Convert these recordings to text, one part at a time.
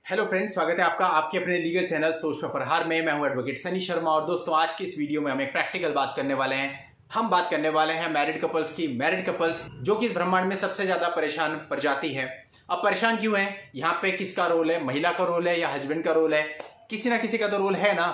Hello friends, स्वागत है आपका आपके अपने लीगल चैनल सोच में फरहार में। मैं हूं एडवोकेट सनी शर्मा। और दोस्तों, आज की इस वीडियो में हम एक प्रैक्टिकल बात करने वाले हैं। हम बात करने वाले हैं मैरिड कपल्स की। मैरिड कपल्स जो कि इस ब्रह्मांड में सबसे ज्यादा परेशान प्रजाति है। अब परेशान क्यों है? यहाँ पे किसका रोल है? महिला का रोल है या हस्बैंड का रोल है? किसी ना किसी का तो रोल है ना।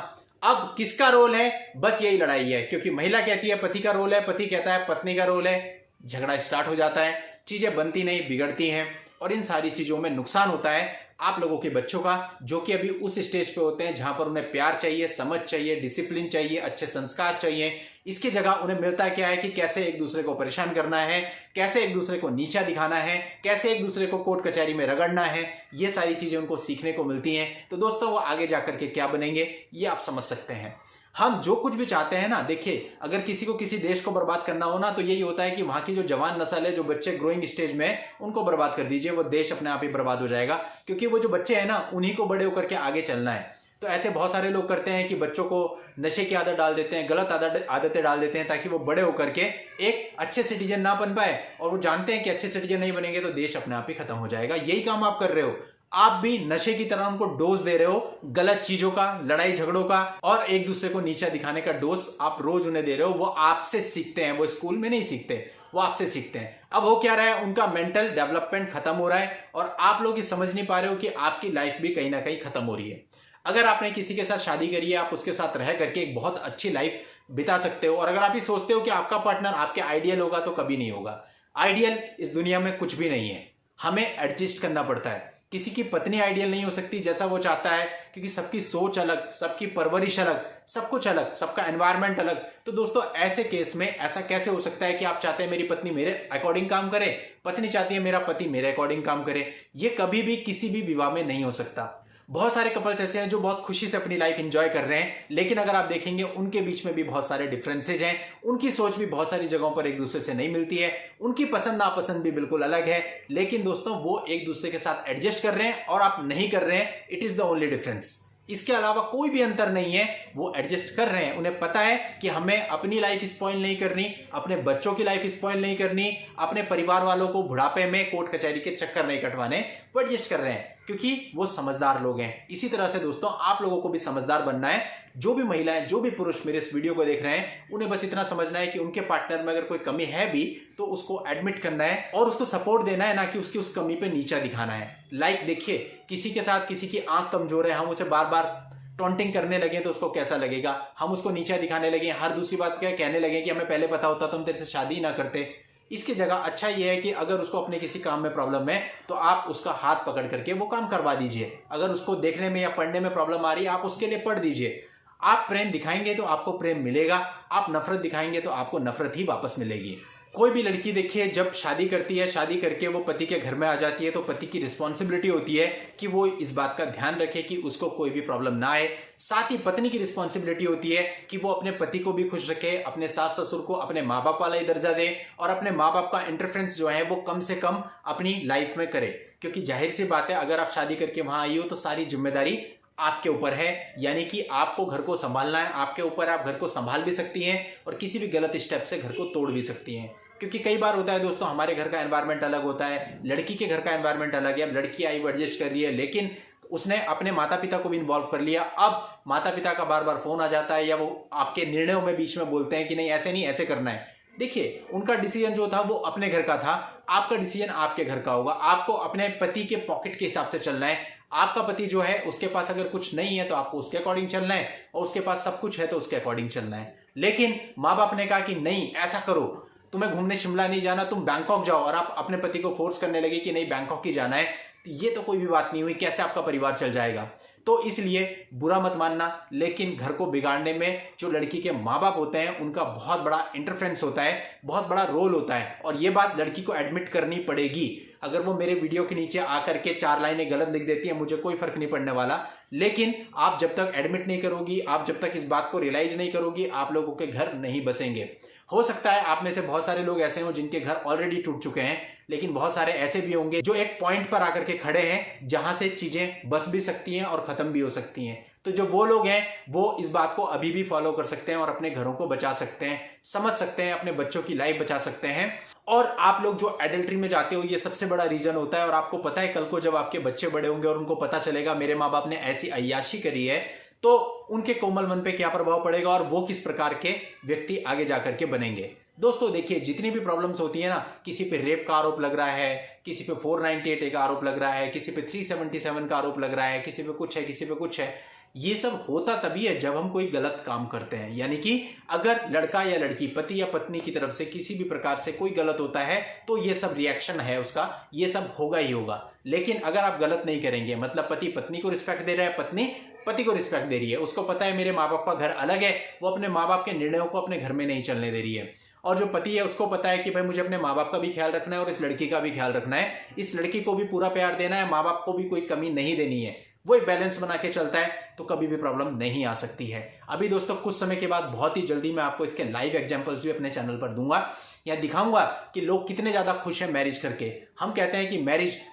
अब किसका रोल है? बस यही लड़ाई है, क्योंकि महिला कहती है पति का रोल है, पति कहता है पत्नी का रोल है। झगड़ा स्टार्ट हो जाता है, चीजें बनती नहीं, बिगड़ती हैं। और इन सारी चीजों में नुकसान होता है आप लोगों के बच्चों का, जो कि अभी उस स्टेज पे होते हैं जहां पर उन्हें प्यार चाहिए, समझ चाहिए, डिसिप्लिन चाहिए, अच्छे संस्कार चाहिए। इसकी जगह उन्हें मिलता क्या है कि कैसे एक दूसरे को परेशान करना है, कैसे एक दूसरे को नीचा दिखाना है, कैसे एक दूसरे को कोर्ट कचहरी में रगड़ना है। ये सारी चीजें उनको सीखने को मिलती हैं। तो दोस्तों, वो आगे जाकर के क्या बनेंगे ये आप समझ सकते हैं। हम जो कुछ भी चाहते हैं ना, देखिए, अगर किसी को किसी देश को बर्बाद करना हो ना, तो यही होता है कि वहां की जो जवान नस्ल है, जो बच्चे ग्रोइंग स्टेज में, उनको बर्बाद कर दीजिए, वो देश अपने आप ही बर्बाद हो जाएगा। क्योंकि वो जो बच्चे हैं ना, उन्हीं को बड़े होकर के आगे चलना है। तो ऐसे बहुत सारे लोग करते हैं कि बच्चों को नशे की आदत डाल देते हैं, गलत आदतें डाल देते हैं, ताकि वो बड़े होकर के एक अच्छे सिटीजन ना बन पाए। और वो जानते हैं कि अच्छे सिटीजन नहीं बनेंगे तो देश अपने आप ही खत्म हो जाएगा। यही काम आप कर रहे हो। आप भी नशे की तरह उनको डोज दे रहे हो, गलत चीजों का, लड़ाई झगड़ों का और एक दूसरे को नीचा दिखाने का डोज आप रोज उन्हें दे रहे हो। वो आपसे सीखते हैं, वो स्कूल में नहीं सीखते, वो आपसे सीखते हैं। अब हो क्या रहा है, उनका मेंटल डेवलपमेंट खत्म हो रहा है और आप लोग ये समझ नहीं पा रहे हो कि आपकी लाइफ भी कहीं ना कहीं खत्म हो रही है। अगर आपने किसी के साथ शादी करी है, आप उसके साथ रह करके एक बहुत अच्छी लाइफ बिता सकते हो। और अगर आप ये सोचते हो कि आपका पार्टनर आपके आइडियल होगा, तो कभी नहीं होगा। आइडियल इस दुनिया में कुछ भी नहीं है, हमें एडजस्ट करना पड़ता है। किसी की पत्नी आइडियल नहीं हो सकती जैसा वो चाहता है, क्योंकि सबकी सोच अलग, सबकी परवरिश अलग, सब कुछ अलग, सबका एनवायरनमेंट अलग। तो दोस्तों, ऐसे केस में ऐसा कैसे हो सकता है कि आप चाहते हैं मेरी पत्नी मेरे अकॉर्डिंग काम करे, पत्नी चाहती है मेरा पति मेरे अकॉर्डिंग काम करे? ये कभी भी किसी भी विवाह में नहीं हो सकता। बहुत सारे कपल्स ऐसे हैं जो बहुत खुशी से अपनी लाइफ एंजॉय कर रहे हैं, लेकिन अगर आप देखेंगे उनके बीच में भी बहुत सारे डिफरेंसेज हैं। उनकी सोच भी बहुत सारी जगहों पर एक दूसरे से नहीं मिलती है, उनकी पसंद नापसंद भी बिल्कुल अलग है। लेकिन दोस्तों, वो एक दूसरे के साथ एडजस्ट कर रहे हैं और आप नहीं कर रहे हैं। It is the only difference. इसके अलावा कोई भी अंतर नहीं है। वो एडजस्ट कर रहे हैं, उन्हें पता है कि हमें अपनी लाइफ स्पॉइल नहीं करनी, अपने बच्चों की लाइफ स्पॉइल नहीं करनी, अपने परिवार वालों को बुढ़ापे में कोर्ट कचहरी के चक्कर नहीं कटवाने। वो एडजस्ट कर रहे हैं क्योंकि वो समझदार लोग हैं। इसी तरह से दोस्तों, आप लोगों को भी समझदार बनना है। जो भी महिलाएं, जो भी पुरुष मेरे इस वीडियो को देख रहे हैं, उन्हें बस इतना समझना है कि उनके पार्टनर में अगर कोई कमी है भी, तो उसको एडमिट करना है और उसको सपोर्ट देना है, ना कि उसकी उस कमी पे नीचा दिखाना है। लाइक देखिए, किसी के साथ किसी की आंख कमजोर है, हम उसे बार बार टॉन्टिंग करने लगे तो उसको कैसा लगेगा? हम उसको नीचा दिखाने लगे, हर दूसरी बात क्या कहने लगे कि हमें पहले पता होता तो हम तेरे से शादी ना करते। इसकी जगह अच्छा यह है कि अगर उसको अपने किसी काम में प्रॉब्लम है, तो आप उसका हाथ पकड़ करके वो काम करवा दीजिए। अगर उसको देखने में या पढ़ने में प्रॉब्लम आ रही है, आप उसके लिए पढ़ दीजिए। आप प्रेम दिखाएंगे तो आपको प्रेम मिलेगा, आप नफरत दिखाएंगे तो आपको नफरत ही वापस मिलेगी। कोई भी लड़की देखिए, जब शादी करती है, शादी करके वो पति के घर में आ जाती है, तो पति की रिस्पॉन्सिबिलिटी होती है कि वो इस बात का ध्यान रखे कि उसको कोई भी प्रॉब्लम ना आए। साथ ही पत्नी की रिस्पॉन्सिबिलिटी होती है कि वो अपने पति को भी खुश रखे, अपने सास ससुर को अपने माँ बाप वाला ही दर्जा दे और अपने माँ बाप का इंटरफेरेंस जो है वो कम से कम अपनी लाइफ में करे। क्योंकि जाहिर सी बात है, अगर आप शादी करके वहां आई हो तो सारी जिम्मेदारी आपके ऊपर है। यानी कि आपको घर को संभालना है, आपके ऊपर। आप घर को संभाल भी सकती हैं और किसी भी गलत स्टेप से घर को तोड़ भी सकती हैं। क्योंकि कई बार होता है दोस्तों, हमारे घर का एनवायरनमेंट अलग होता है, लड़की के घर का एनवायरनमेंट अलग है। अब लड़की आई, वो एडजस्ट कर रही है, लेकिन उसने अपने माता पिता को भी इन्वॉल्व कर लिया। अब माता पिता का बार बार फोन आ जाता है, या वो आपके निर्णयों में बीच में बोलते हैं कि नहीं, ऐसे नहीं, ऐसे करना है। देखिए, उनका डिसीजन जो था वो अपने घर का था, आपका डिसीजन आपके घर का होगा। आपको अपने पति के पॉकेट के हिसाब से चलना है। आपका पति जो है, उसके पास अगर कुछ नहीं है तो आपको उसके अकॉर्डिंग चलना है, और उसके पास सब कुछ है तो उसके अकॉर्डिंग चलना है। लेकिन माँ बाप ने कहा कि नहीं, ऐसा करो, तुम्हें घूमने शिमला नहीं जाना, तुम बैंकॉक जाओ, और आप अपने पति को फोर्स करने लगे कि नहीं, बैंकॉक ही जाना है, तो ये तो कोई भी बात नहीं हुई। कैसे आपका परिवार चल जाएगा? तो इसलिए बुरा मत मानना, लेकिन घर को बिगाड़ने में जो लड़की के माँ बाप होते हैं, उनका बहुत बड़ा इंटरफेरेंस होता है, बहुत बड़ा रोल होता है। और ये बात लड़की को एडमिट करनी पड़ेगी। अगर वो मेरे वीडियो के नीचे आकर के 4 लाइनें गलत लिख देती है, मुझे कोई फर्क नहीं पड़ने वाला। लेकिन आप जब तक एडमिट नहीं करोगी, आप जब तक इस बात को रियलाइज नहीं करोगी, आप लोगों के घर नहीं बसेंगे। हो सकता है आप में से बहुत सारे लोग ऐसे हों जिनके घर ऑलरेडी टूट चुके हैं, लेकिन बहुत सारे ऐसे भी होंगे जो एक पॉइंट पर आकर के खड़े हैं जहां से चीजें बस भी सकती हैं और खत्म भी हो सकती हैं। तो जो वो लोग हैं वो इस बात को अभी भी फॉलो कर सकते हैं और अपने घरों को बचा सकते हैं, समझ सकते हैं, अपने बच्चों की लाइफ बचा सकते हैं। और आप लोग जो एडल्ट्री में जाते हो, ये सबसे बड़ा रीजन होता है। और आपको पता है कल को जब आपके बच्चे बड़े होंगे और उनको पता चलेगा मेरे माँ बाप ने ऐसी अय्याशी करी है, तो उनके कोमल मन पे क्या प्रभाव पड़ेगा और वो किस प्रकार के व्यक्ति आगे जाकर के बनेंगे। दोस्तों देखिए, जितनी भी प्रॉब्लम्स होती है ना, किसी पे रेप का आरोप लग रहा है, किसी पे 498 का आरोप लग रहा है, किसी पे 377 का आरोप लग रहा है, किसी पे कुछ है, किसी पे कुछ है, ये सब होता तभी है जब हम कोई गलत काम करते हैं। यानी कि अगर लड़का या लड़की, पति या पत्नी की तरफ से किसी भी प्रकार से कोई गलत होता है तो ये सब रिएक्शन है उसका, ये सब होगा ही होगा। लेकिन अगर आप गलत नहीं करेंगे, मतलब पति पत्नी को रिस्पेक्ट दे रहा है, पत्नी पति को रिस्पेक्ट दे रही है, उसको पता है मेरे माँ बाप का घर अलग है, वो अपने माँ बाप के निर्णयों को अपने घर में नहीं चलने दे रही है। और जो पति है उसको पता है कि भाई मुझे अपने माँ बाप का भी ख्याल रखना है और इस लड़की का भी ख्याल रखना है, इस लड़की को भी पूरा प्यार देना है, माँ बाप को भी कोई कमी नहीं देनी है, वो एक बैलेंस बना के चलता है, तो कभी भी प्रॉब्लम नहीं आ सकती है। अभी दोस्तों कुछ समय के बाद बहुत ही जल्दी मैं आपको इसके लाइव एग्जांपल्स भी अपने चैनल पर दूंगा, या दिखाऊंगा कि लोग कितने ज्यादा खुश हैं मैरिज करके। हम कहते हैं कि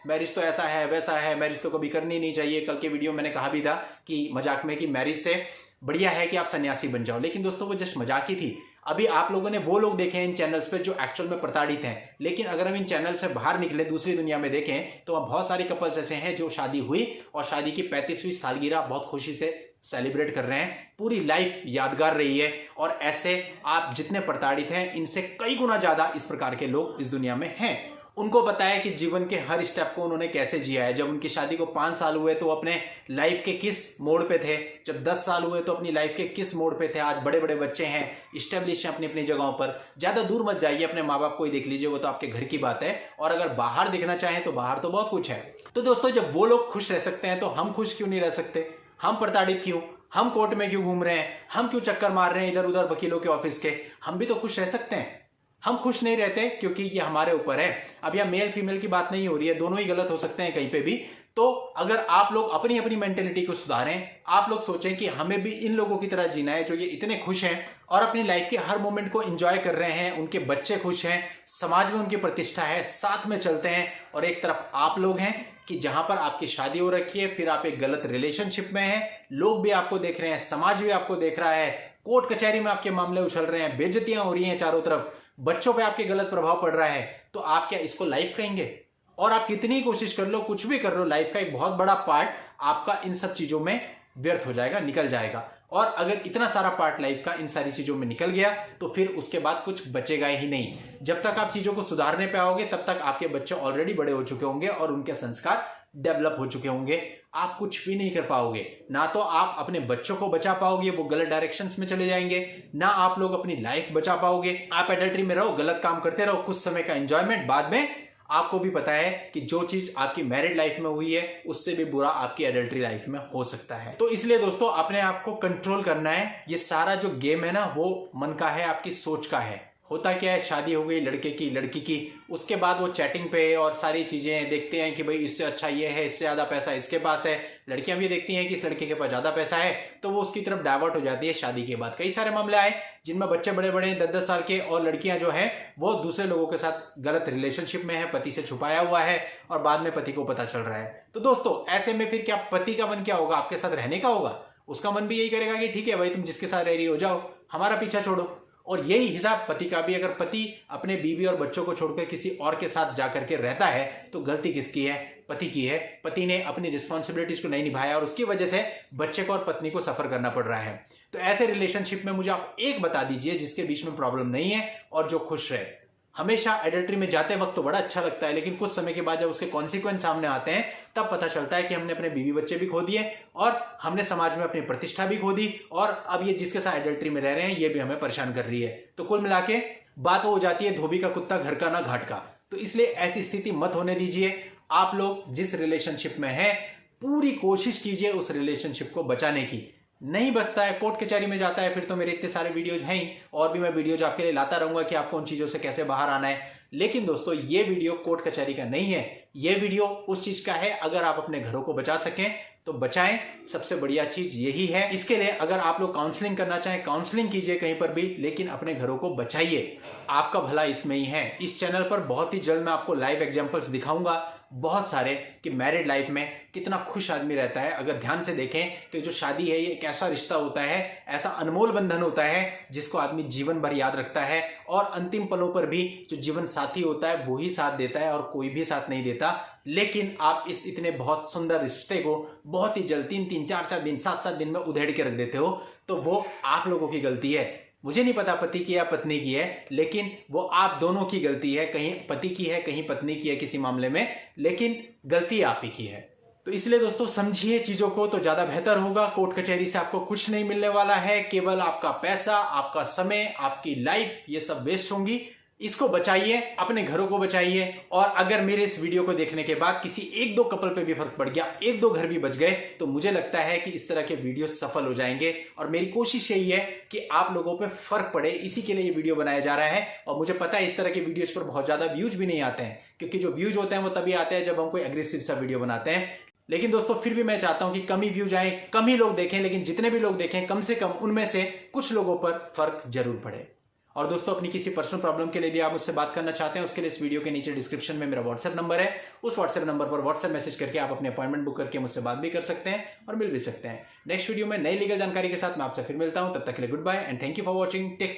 मैरिज तो ऐसा है वैसा है, मैरिज तो कभी करनी नहीं चाहिए। कल के वीडियो मैंने कहा भी था कि मजाक में कि मैरिज से बढ़िया है कि आप सन्यासी बन जाओ, लेकिन दोस्तों वो जस्ट मजाक ही थी। अभी आप लोगों ने वो लोग देखे हैं इन चैनल्स पे जो एक्चुअल में प्रताड़ित हैं, लेकिन अगर हम इन चैनल से बाहर निकले, दूसरी दुनिया में देखें, तो वहां बहुत सारी कपल्स ऐसे हैं जो शादी हुई और शादी की 35वीं सालगिरह बहुत खुशी से सेलिब्रेट कर रहे हैं, पूरी लाइफ यादगार रही है। और ऐसे आप जितने प्रताड़ित हैं, इनसे कई गुना ज्यादा इस प्रकार के लोग इस दुनिया में हैं। उनको पता है कि जीवन के हर स्टेप को उन्होंने कैसे जिया है। जब उनकी शादी को 5 साल हुए तो अपने लाइफ के किस मोड़ पे थे, जब 10 साल हुए तो अपनी लाइफ के किस मोड़ पे थे, आज बड़े बड़े बच्चे हैं, स्टेब्लिश हैं अपनी अपनी जगहों पर। ज्यादा दूर मत जाइए, अपने माँ बाप को ही देख लीजिए, वो तो आपके घर की बात है। और अगर बाहर देखना चाहें तो बाहर तो बहुत कुछ है। तो दोस्तों जब वो लोग खुश रह सकते हैं तो हम खुश क्यों नहीं रह सकते? हम प्रताड़ित क्यों? हम कोर्ट में क्यों घूम रहे हैं? हम क्यों चक्कर मार रहे हैं इधर उधर वकीलों के ऑफिस के? हम भी तो खुश रह सकते हैं। हम खुश नहीं रहते क्योंकि ये हमारे ऊपर है। अब यह मेल फीमेल की बात नहीं हो रही है, दोनों ही गलत हो सकते हैं कहीं पे भी। तो अगर आप लोग अपनी अपनी मेंटेलिटी को सुधारें, आप लोग सोचें कि हमें भी इन लोगों की तरह जीना है जो ये इतने खुश हैं और अपनी लाइफ के हर मोमेंट को एंजॉय कर रहे हैं, उनके बच्चे खुश हैं, समाज में उनकी प्रतिष्ठा है, साथ में चलते हैं। और एक तरफ आप लोग हैं कि जहां पर आपकी शादी हो रखी है, फिर आप एक गलत रिलेशनशिप में हैं, लोग भी आपको देख रहे हैं, समाज भी आपको देख रहा है, कोर्ट कचहरी में आपके मामले उछल रहे हैं, बेइज्जतियां हो रही हैं चारों तरफ, बच्चों पे आपके गलत प्रभाव पड़ रहा है, तो आप क्या इसको लाइफ कहेंगे? और आप कितनी कोशिश कर लो, कुछ भी कर लो, लाइफ का एक बहुत बड़ा पार्ट आपका इन सब चीजों में व्यर्थ हो जाएगा, निकल जाएगा। और अगर इतना सारा पार्ट लाइफ का इन सारी चीजों में निकल गया तो फिर उसके बाद कुछ बचेगा ही नहीं। जब तक आप चीजों को सुधारने पे आओगे तब तक आपके बच्चे ऑलरेडी बड़े हो चुके होंगे और उनके संस्कार डेवलप हो चुके होंगे। आप कुछ भी नहीं कर पाओगे, ना तो आप अपने बच्चों को बचा पाओगे, वो गलत डायरेक्शंस में चले जाएंगे, ना आप लोग अपनी लाइफ बचा पाओगे। आप एडल्ट्री में रहो, गलत काम करते रहो, कुछ समय का एंजॉयमेंट, बाद में आपको भी पता है कि जो चीज आपकी मैरिड लाइफ में हुई है उससे भी बुरा आपकी एडल्ट्री लाइफ में हो सकता है। तो इसलिए दोस्तों अपने आप को कंट्रोल करना है। ये सारा जो गेम है ना, वो मन का है, आपकी सोच का है। होता क्या है, शादी हो गई लड़के की लड़की की, उसके बाद वो चैटिंग पे और सारी चीजें देखते हैं कि भाई इससे अच्छा ये है, इससे ज्यादा पैसा इसके पास है। लड़कियां भी देखती हैं कि इस लड़के के पास ज्यादा पैसा है, तो वो उसकी तरफ डाइवर्ट हो जाती है। शादी के बाद कई सारे मामले आए जिनमें बच्चे बड़े बड़े 10-10 साल के और लड़कियां जो है वो दूसरे लोगों के साथ गलत रिलेशनशिप में है, पति से छुपाया हुआ है और बाद में पति को पता चल रहा है। तो दोस्तों ऐसे में फिर क्या पति का मन क्या होगा? आपके साथ रहने का होगा। उसका मन भी यही करेगा कि ठीक है भाई, तुम जिसके साथ रह रही हो जाओ, हमारा पीछा छोड़ो। और यही हिसाब पति का भी, अगर पति अपने बीवी और बच्चों को छोड़कर किसी और के साथ जाकर के रहता है तो गलती किसकी है? पति की है। पति ने अपनी रिस्पॉन्सिबिलिटीज को नहीं निभाया और उसकी वजह से बच्चे को और पत्नी को सफर करना पड़ रहा है। तो ऐसे रिलेशनशिप में मुझे आप एक बता दीजिए जिसके बीच में प्रॉब्लम नहीं है और जो खुश रहे। हमेशा एडल्ट्री में जाते वक्त तो बड़ा अच्छा लगता है, लेकिन कुछ समय के बाद जब उसके कॉन्सिक्वेंस सामने आते हैं तब पता चलता है कि हमने अपने बीवी बच्चे भी खो दिए और हमने समाज में अपनी प्रतिष्ठा भी खो दी, और अब ये जिसके साथ एडल्ट्री में रह रहे हैं ये भी हमें परेशान कर रही है। तो कुल मिला के बात हो जाती है धोबी का कुत्ता घर का ना घाट का। तो इसलिए ऐसी स्थिति मत होने दीजिए। आप लोग जिस रिलेशनशिप में हैं पूरी कोशिश कीजिए उस रिलेशनशिप को बचाने की। नहीं बचता है, कोर्ट कचहरी में जाता है, फिर तो मेरे इतने सारे वीडियोज हैं ही, और भी मैं वीडियोज आपके लिए लाता रहूंगा कि आपको उन चीजों से कैसे बाहर आना है। लेकिन दोस्तों ये वीडियो कोर्ट कचहरी का नहीं है, ये वीडियो उस चीज का है, अगर आप अपने घरों को बचा सकें तो बचाएं, सबसे बढ़िया चीज यही है। इसके लिए अगर आप लोग काउंसलिंग करना चाहें काउंसलिंग कीजिए कहीं पर भी, लेकिन अपने घरों को बचाइए, आपका भला इसमें ही है। इस चैनल पर बहुत ही जल्द मैं आपको लाइव एग्जांपल्स दिखाऊंगा बहुत सारे कि मैरिड लाइफ में कितना खुश आदमी रहता है। अगर ध्यान से देखें तो जो शादी है ये एक ऐसा रिश्ता होता है, ऐसा अनमोल बंधन होता है जिसको आदमी जीवन भर याद रखता है, और अंतिम पलों पर भी जो जीवन साथी होता है वो ही साथ देता है और कोई भी साथ नहीं देता। लेकिन आप इस इतने बहुत सुंदर रिश्ते को बहुत ही जल्द 3-3, 4-4 दिन, 7-7 दिन में उधेड़ के रख देते हो, तो वो आप लोगों की गलती है। मुझे नहीं पता पति की या पत्नी की है, लेकिन वो आप दोनों की गलती है। कहीं पति की है, कहीं पत्नी की है किसी मामले में, लेकिन गलती आप ही की है। तो इसलिए दोस्तों समझिए चीजों को तो ज्यादा बेहतर होगा। कोर्ट कचहरी से आपको कुछ नहीं मिलने वाला है, केवल आपका पैसा, आपका समय, आपकी लाइफ, ये सब वेस्ट होंगी। इसको बचाइए, अपने घरों को बचाइए। और अगर मेरे इस वीडियो को देखने के बाद किसी 1-2 कपल पे भी फर्क पड़ गया, 1-2 घर भी बच गए, तो मुझे लगता है कि इस तरह के वीडियो सफल हो जाएंगे। और मेरी कोशिश यही है कि आप लोगों पे फर्क पड़े, इसी के लिए ये वीडियो बनाया जा रहा है। और मुझे पता है इस तरह के वीडियोज पर बहुत ज्यादा व्यूज भी नहीं आते हैं, क्योंकि जो व्यूज होते हैं वो तभी आते हैं जब हम कोई एग्रेसिव सा वीडियो बनाते हैं। लेकिन दोस्तों फिर भी मैं चाहता हूं कि कम ही व्यूज आए, कम ही लोग देखें, लेकिन जितने भी लोग देखें कम से कम उनमें से कुछ लोगों पर फर्क जरूर पड़े। और दोस्तों अपनी किसी पर्सनल प्रॉब्लम के लिए भी आप मुझसे बात करना चाहते हैं, उसके लिए इस वीडियो के नीचे डिस्क्रिप्शन में मेरा व्हाट्सएप नंबर है। उस व्हाट्सएप नंबर पर व्हाट्सएप मैसेज करके आप अपने अपॉइंटमेंट बुक करके मुझसे बात भी कर सकते हैं और मिल भी सकते हैं। नेक्स्ट वीडियो में नई लीगल जानकारी के साथ मैं आपसे फिर मिलता हूं, तब तक के लिए good bye and thank you for watching. Take